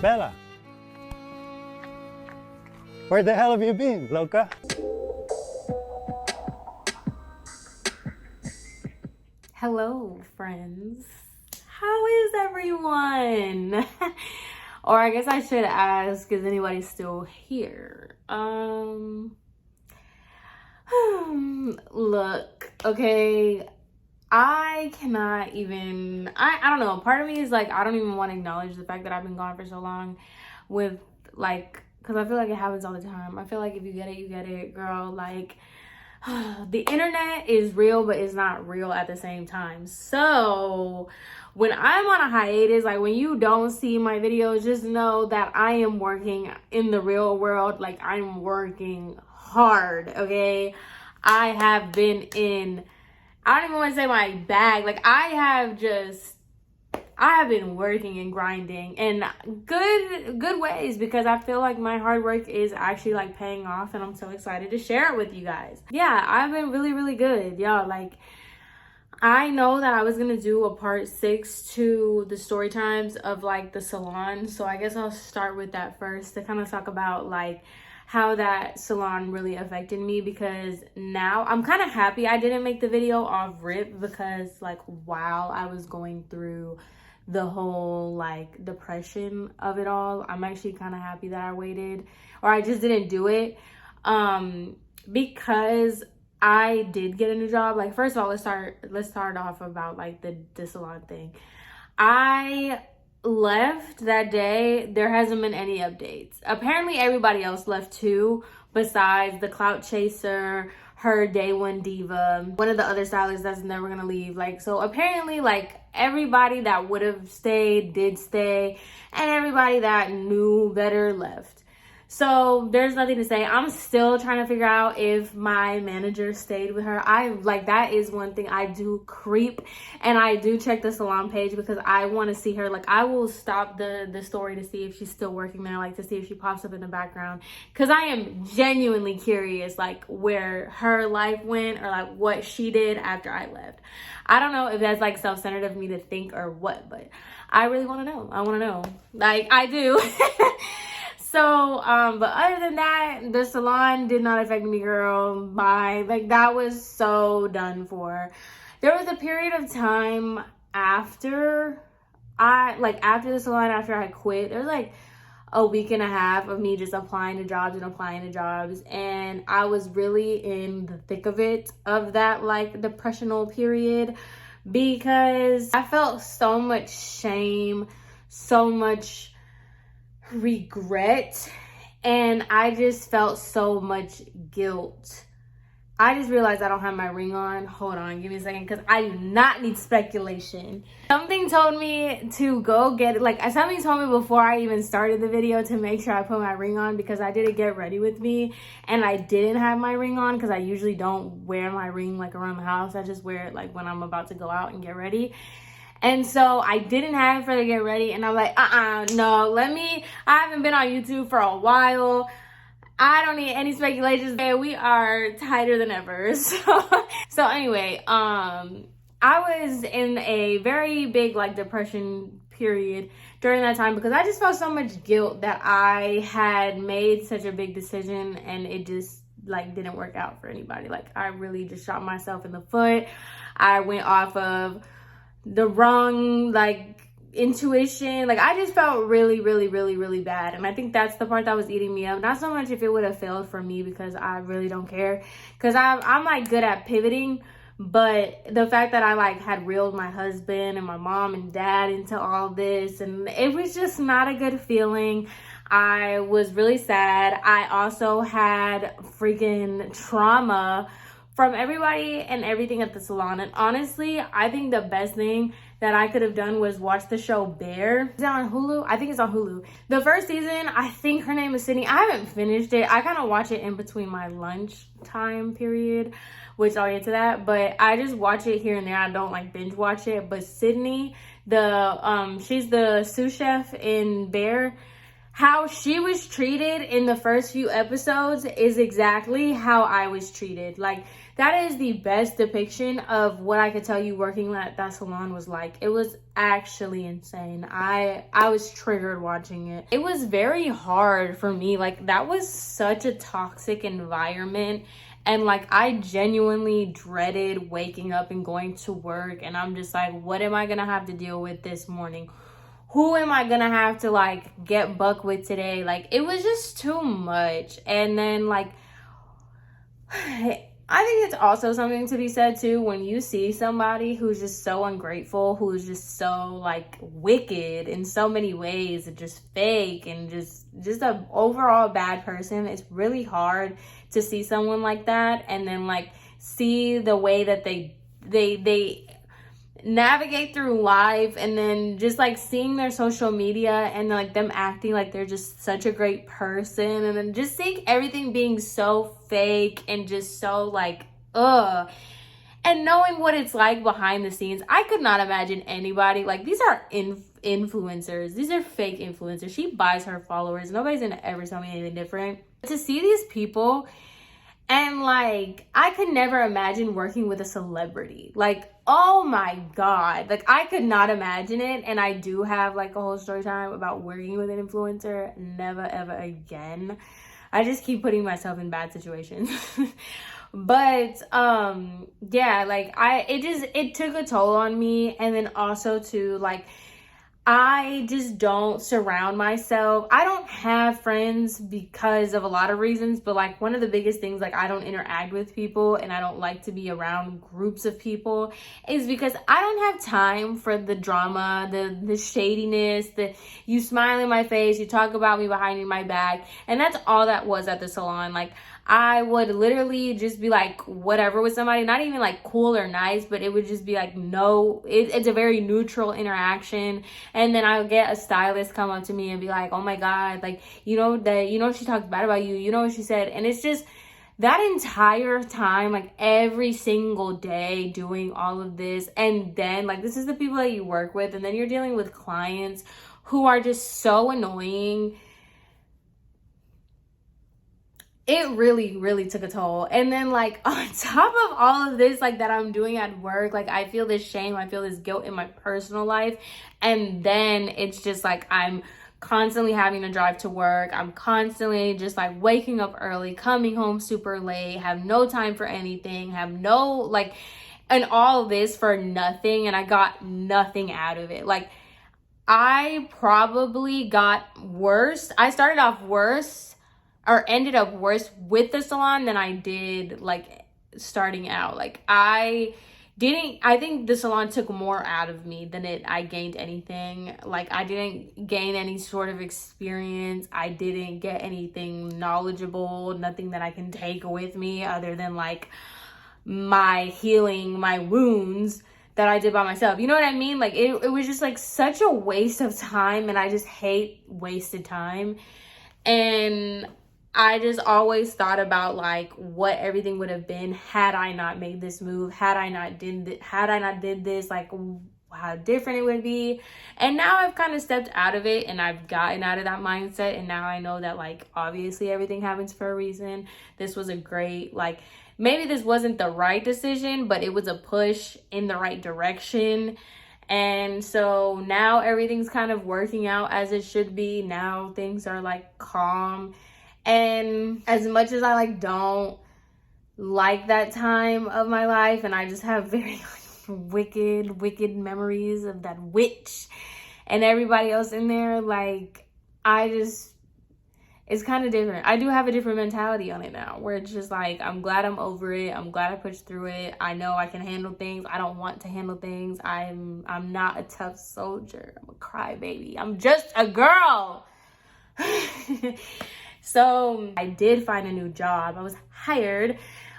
Bella, where the hell have you been, loca? Hello, friends. How is everyone? Or I guess I should ask, is anybody still here? Look, okay, I cannot even, I don't know, part of me is like, I don't even want to acknowledge the fact that I've been gone for so long with like, because I feel like it happens all the time. I feel like if you get it, you get it, girl. Like, the internet is real, but it's not real at the same time. So when I'm on a hiatus, like when you don't see my videos, just know that I am working in the real world. Like, I'm working hard, okay? I have been in, I don't even want to say my bag. Like, I have been working and grinding in good ways, because I feel like my hard work is actually like paying off, and I'm so excited to share it with you guys. Yeah, I've been really good, y'all. Like, I know that I was gonna do a part 6 to the story times of like the salon, so I guess I'll start with that first to kind of talk about like how that salon really affected me, because now I'm kind of happy I didn't make the video off rip, because like while I was going through the whole like depression of it all, I'm actually kind of happy that I waited, or I just didn't do it, because I did get a new job. Like, first of all, let's start off about like the salon thing. I left that day. There hasn't been any updates. Apparently everybody else left too, besides the clout chaser, her day one diva, one of the other stylists that's never gonna leave. Like, so apparently like everybody that would have stayed did stay, and everybody that knew better left. So there's nothing to say. I'm still trying to figure out if my manager stayed with her. That is one thing I do creep, and I do check the salon page because I want to see her. Like, I will stop the story to see if she's still working there, like to see if she pops up in the background, because I am genuinely curious like where her life went, or like what she did after I left. I don't know if that's like self-centered of me to think or what, but I really want to know. I want to know. Like, I do. So, but other than that, the salon did not affect me, girl. Bye. Like, that was so done for. There was a period of time after the salon, after I quit, there was like a week and a half of me just applying to jobs. And I was really in the thick of it, of that like depressional period, because I felt so much shame, so much regret, and I just felt so much guilt. I just realized I don't have my ring on. Hold on, give me a second, because I do not need speculation. Something told me to go get it. Like, something told me before I even started the video to make sure I put my ring on, because I did a get ready with me and I didn't have my ring on, because I usually don't wear my ring like around the house. I just wear it like when I'm about to go out and get ready. And so I didn't have it for the get ready, and I'm like, no, I haven't been on YouTube for a while. I don't need any speculations. We are tighter than ever. So anyway, I was in a very big like depression period during that time, because I just felt so much guilt that I had made such a big decision and it just like didn't work out for anybody. Like, I really just shot myself in the foot. I went off of the wrong like intuition. Like, I just felt really bad, and I think that's the part that was eating me up. Not so much if it would have failed for me, because I really don't care, because I'm like good at pivoting, but the fact that I like had reeled my husband and my mom and dad into all this, and it was just not a good feeling. I was really sad. I also had freaking trauma from everybody and everything at the salon. And honestly, I think the best thing that I could have done was watch the show Bear. Is that on Hulu? I think it's on Hulu. The first season, I think her name is Sydney. I haven't finished it. I kind of watch it in between my lunch time period, which I'll get to that. But I just watch it here and there. I don't like binge watch it. But Sydney, she's the sous chef in Bear. how she was treated in the first few episodes is exactly how I was treated. Like, that is the best depiction of what I could tell you working at that salon was like. It was actually insane. I was triggered watching it. It was very hard for me. Like, that was such a toxic environment. And like, I genuinely dreaded waking up and going to work. And I'm just like, what am I gonna have to deal with this morning? Who am I gonna have to like get buck with today? Like, it was just too much. And then like, I think it's also something to be said too when you see somebody who's just so ungrateful, who's just so like wicked in so many ways, and just fake and just a overall bad person. It's really hard to see someone like that and then like see the way that they navigate through life, and then just like seeing their social media and like them acting like they're just such a great person, and then just seeing everything being so fake and just so like and knowing what it's like behind the scenes. I could not imagine anybody like, these are influencers, these are fake influencers. She buys her followers. Nobody's gonna ever tell me anything different. To see these people, and like, I could never imagine working with a celebrity. Like, oh my God. Like, I could not imagine it. And I do have like a whole story time about working with an influencer. Never, ever again. I just keep putting myself in bad situations. But, yeah, like it took a toll on me. And then also to like, I just don't surround myself. I don't have friends because of a lot of reasons, but like one of the biggest things, like I don't interact with people and I don't like to be around groups of people, is because I don't have time for the drama, the shadiness, you smile in my face, you talk about me behind my back. And that's all that was at the salon. Like, I would literally just be like whatever with somebody, not even like cool or nice, but it would just be like, no, it's a very neutral interaction. And then I would get a stylist come up to me and be like, oh my God, like, she talked bad about you, you know what she said. And it's just that entire time, like every single day doing all of this. And then like, this is the people that you work with. And then you're dealing with clients who are just so annoying. It really, really took a toll. And then like on top of all of this, like that I'm doing at work, like I feel this shame, I feel this guilt in my personal life. And then it's just like, I'm constantly having to drive to work. I'm constantly just like waking up early, coming home super late, have no time for anything, have no like, and all this for nothing. And I got nothing out of it. Like, I probably got worse. I started off worse, or ended up worse with the salon than I did like starting out. Like, I think the salon took more out of me than I gained anything. Like, I didn't gain any sort of experience. I didn't get anything knowledgeable, nothing that I can take with me other than like my healing, my wounds that I did by myself. You know what I mean? Like, it was just like such a waste of time, and I just hate wasted time. And I just always thought about like what everything would have been had I not made this move, had I not did this, like how different it would be. And now I've kind of stepped out of it and I've gotten out of that mindset, and now I know that like obviously everything happens for a reason. This was a great, like, maybe this wasn't the right decision, but it was a push in the right direction. And so now everything's kind of working out as it should be. Now things are like calm. And as much as I like don't like that time of my life, and I just have very wicked memories of that witch and everybody else in there, like it's kind of different. I do have a different mentality on it now, where it's just like, I'm glad I'm over it. I'm glad I pushed through it. I know I can handle things. I don't want to handle things. I'm not a tough soldier. I'm a crybaby. I'm just a girl. So I did find a new job. I was hired.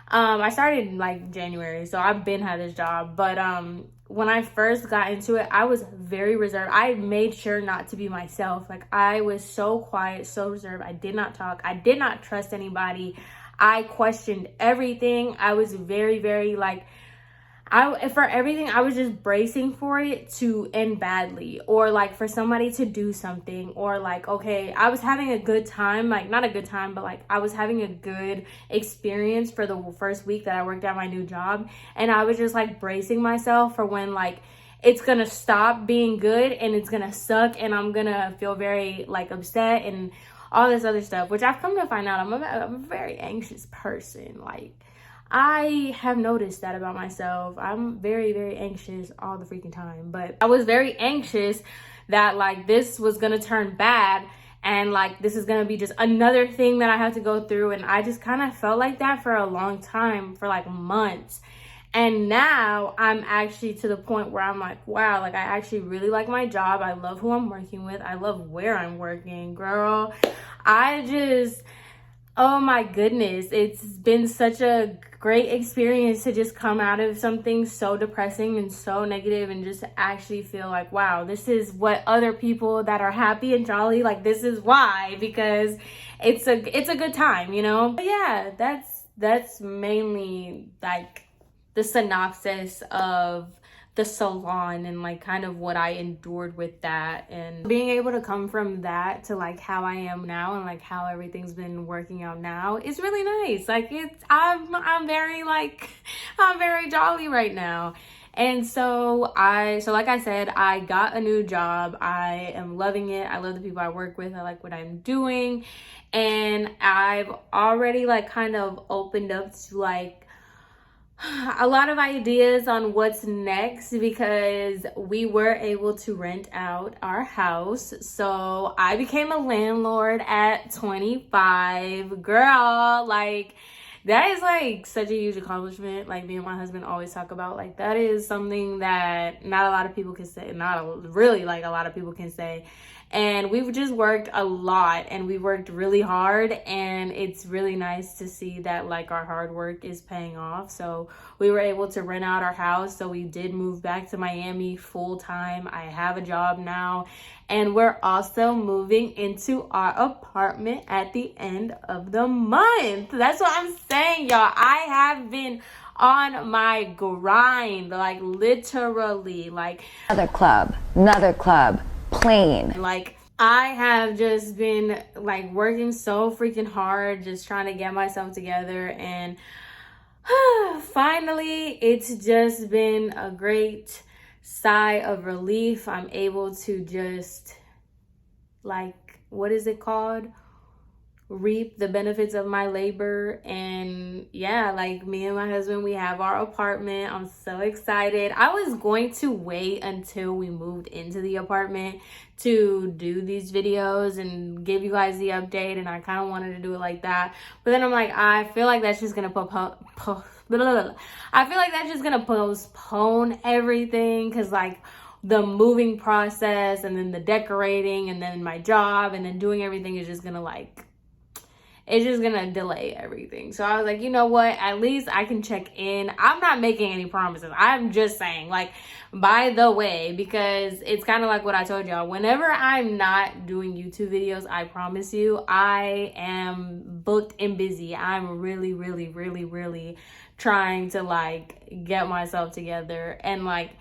I started in like January, so I've been had this job. But when I first got into it, I was very reserved. I made sure not to be myself. Like, I was so quiet, so reserved. I did not talk. I did not trust anybody. I questioned everything. I was very, very like, for everything, I was just bracing for it to end badly, or like for somebody to do something, or like, okay, I was having a good time, like not a good time, but like I was having a good experience for the first week that I worked at my new job. And I was just like bracing myself for when like it's gonna stop being good and it's gonna suck and I'm gonna feel very like upset and all this other stuff, which I've come to find out I'm a very anxious person. Like, I have noticed that about myself. I'm very, very anxious all the freaking time. But I was very anxious that like this was gonna turn bad and like this is gonna be just another thing that I have to go through. And I just kind of felt like that for a long time, for like months. And now I'm actually to the point where I'm like, wow, like I actually really like my job. I love who I'm working with. I love where I'm working, girl. Oh my goodness. It's been such a great experience to just come out of something so depressing and so negative and just actually feel like, wow, this is what other people that are happy and jolly, like this is why, because it's a good time, you know? But yeah, that's mainly like the synopsis of the salon and like kind of what I endured with that, and being able to come from that to like how I am now and like how everything's been working out now is really nice. Like I'm very jolly right now. And so like I said, I got a new job. I am loving it. I love the people I work with. I like what I'm doing. And I've already like kind of opened up to like a lot of ideas on what's next, because we were able to rent out our house. So I became a landlord at 25. Girl, like that is like such a huge accomplishment. Like me and my husband always talk about, like that is something that not a lot of people can say, really like a lot of people can say. And we've just worked a lot and we worked really hard, and it's really nice to see that like our hard work is paying off. So we were able to rent out our house. So we did move back to Miami full time. I have a job now, and we're also moving into our apartment at the end of the month. That's what I'm saying, y'all. I have been on my grind, like literally, like another club. Plain. Like I have just been like working so freaking hard, just trying to get myself together, and finally it's just been a great sigh of relief. I'm able to just like, what is it called? Reap the benefits of my labor. And yeah, like me and my husband, we have our apartment. I'm so excited. I was going to wait until we moved into the apartment to do these videos and give you guys the update, and I kind of wanted to do it like that, but then I'm like, I feel like that's just gonna postpone everything, because like the moving process and then the decorating and then my job and then doing everything is just gonna like, it's just gonna delay everything. So I was like, you know what, at least I can check in. I'm not making any promises. I'm just saying, like, by the way, because it's kind of like what I told y'all, whenever I'm not doing YouTube videos, I promise you, I am booked and busy. I'm really trying to like get myself together, and like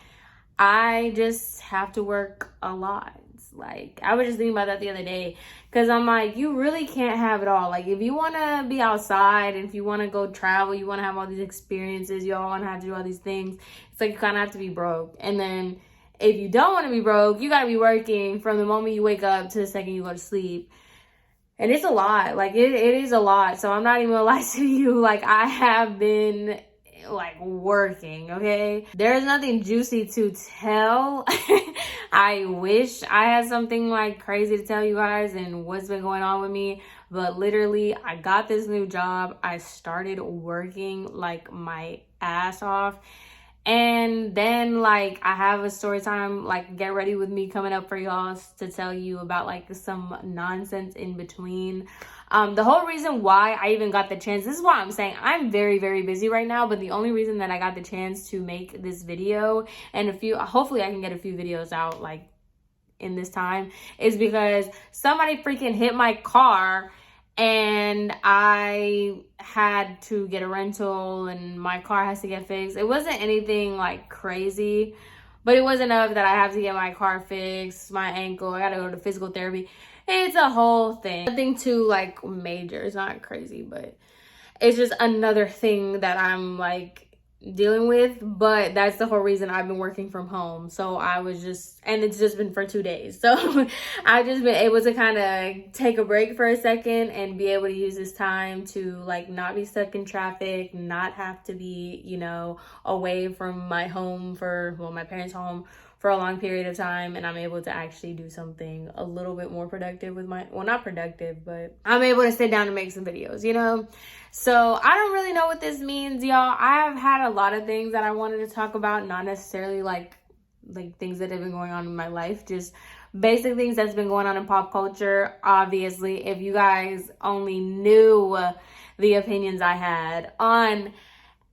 I just have to work a lot. Like I was just thinking about that the other day, because I'm like, you really can't have it all. Like if you want to be outside and if you want to go travel, you want to have all these experiences, you all want to have to do all these things, it's like you kind of have to be broke. And then if you don't want to be broke, you got to be working from the moment you wake up to the second you go to sleep. And it's a lot. Like it is a lot. So I'm not even gonna lie to you, like I have been like working, okay? There's nothing juicy to tell. I wish I had something like crazy to tell you guys and what's been going on with me, but literally I got this new job. I started working like my ass off, and then like I have a story time, like get ready with me coming up for y'all to tell you about like some nonsense in between. The whole reason why I even got the chance, this is why I'm saying I'm very busy right now, but the only reason that I got the chance to make this video and hopefully I can get a few videos out like in this time, is because somebody freaking hit my car and I had to get a rental and my car has to get fixed. It wasn't anything like crazy, but it was enough that I have to get my car fixed, my ankle, I gotta go to physical therapy. It's a whole thing. Nothing too like major. It's not crazy, but it's just another thing that I'm like dealing with. But that's the whole reason I've been working from home. So I was just, and it's just been for 2 days. So I've just been able to kind of take a break for a second and be able to use this time to like not be stuck in traffic, not have to be, you know, away from my home for, well, my parents' home for a long period of time. And I'm able to actually do something a little bit more productive with my, well, not productive, but I'm able to sit down and make some videos, you know? So I don't really know what this means, y'all. I have had a lot of things that I wanted to talk about, not necessarily like things that have been going on in my life, just basic things that's been going on in pop culture. Obviously, if you guys only knew the opinions I had on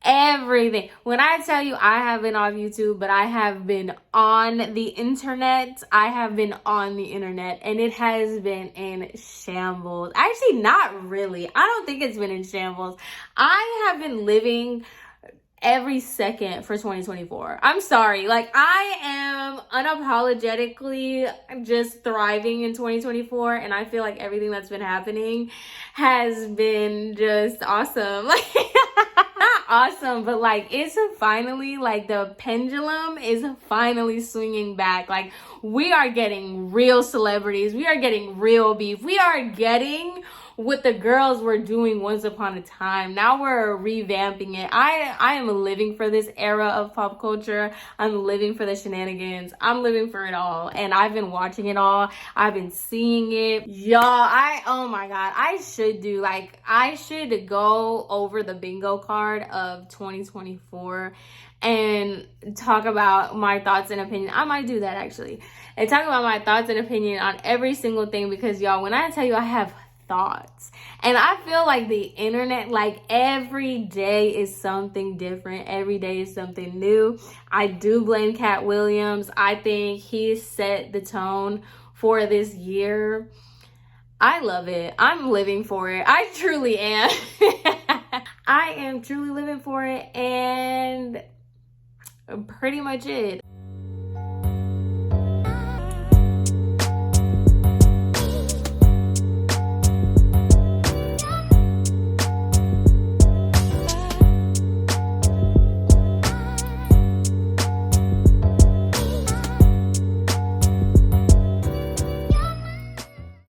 everything. When I tell you I have been off YouTube, but I have been on the internet. I have been on the internet and it has been in shambles. Actually, not really. I don't think it's been in shambles. I have been living every second for 2024. I'm sorry. Like, I am unapologetically just thriving in 2024, and I feel like everything that's been happening has been just awesome. Like, not awesome, but like, it's finally, like, the pendulum is finally swinging back. Like, we are getting real celebrities. We are getting real beef. We are getting what the girls were doing once upon a time. Now we're revamping it. I am living for this era of pop culture. I'm living for the shenanigans. I'm living for it all. And I've been watching it all. I've been seeing it. Y'all, oh my God, I should go over the bingo card of 2024 and talk about my thoughts and opinion. I might do that actually. And talk about my thoughts and opinion on every single thing, because y'all, when I tell you I have thoughts, and I feel like the internet, like, every day is something different, every day is something new. I do blame Cat Williams. I think he set the tone for this year. I love it. I'm living for it. I truly am. I am truly living for it, and pretty much it.